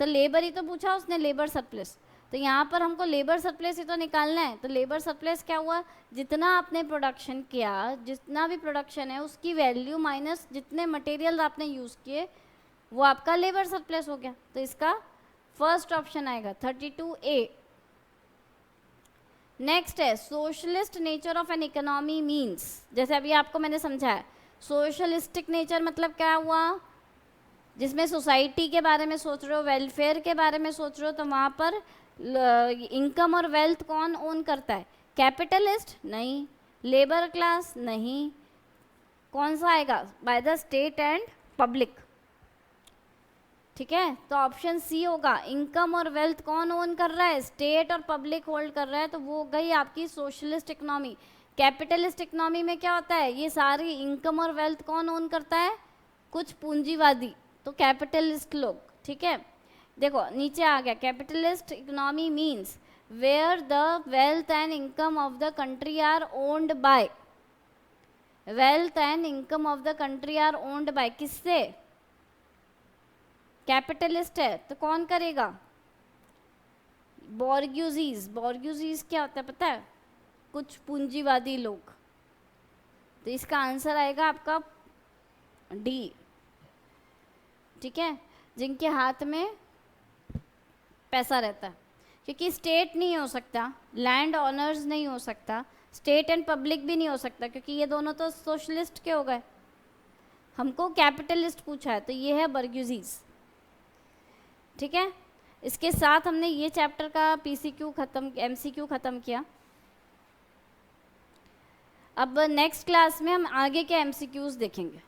तो लेबर ही तो पूछा उसने, लेबर सरप्लस। तो यहाँ पर हमको लेबर सरप्लस ही तो निकालना है। तो लेबर सरप्लस क्या हुआ, जितना आपने प्रोडक्शन किया, जितना भी प्रोडक्शन है उसकी वैल्यू माइनस जितने मटेरियल आपने यूज़ किए, वो आपका लेबर सरप्लस हो गया। तो इसका फर्स्ट ऑप्शन आएगा 32A। नेक्स्ट है socialist nature of an economy means, जैसे अभी आपको मैंने समझाया, सोशलिस्टिक नेचर मतलब क्या हुआ, जिसमें सोसाइटी के बारे में सोच रहे हो, वेलफेयर के बारे में सोच रहे हो, तो वहाँ पर इनकम और वेल्थ कौन ओन करता है, कैपिटलिस्ट नहीं, लेबर क्लास नहीं, कौन सा आएगा, by the state and public, ठीक है। तो ऑप्शन सी होगा, इनकम और वेल्थ कौन ओन कर रहा है, स्टेट और पब्लिक होल्ड कर रहा है, तो वो गई आपकी सोशलिस्ट इकोनॉमी। कैपिटलिस्ट इकोनॉमी में क्या होता है, ये सारी इनकम और वेल्थ कौन ओन करता है, कुछ पूंजीवादी, तो कैपिटलिस्ट लोग, ठीक है। देखो नीचे आ गया, capitalist economy means where the wealth and income of the country are owned by, wealth and income of the country are owned by, किससे, कैपिटलिस्ट है तो कौन करेगा, बोर्ग्यूजीज। बोर्ग्यूजीज क्या होता है पता है, कुछ पूंजीवादी लोग। तो इसका आंसर आएगा आपका डी, ठीक है, जिनके हाथ में पैसा रहता है, क्योंकि स्टेट नहीं हो सकता, लैंड ऑनर्स नहीं हो सकता, स्टेट एंड पब्लिक भी नहीं हो सकता, क्योंकि ये दोनों तो सोशलिस्ट के हो गए। हमको कैपिटलिस्ट पूछा है, तो ये है बर्ग्यूजीज, ठीक है। इसके साथ हमने ये चैप्टर का पीसीक्यू खत्म, एमसीक्यू खत्म किया। अब नेक्स्ट क्लास में हम आगे के एमसीक्यूज देखेंगे।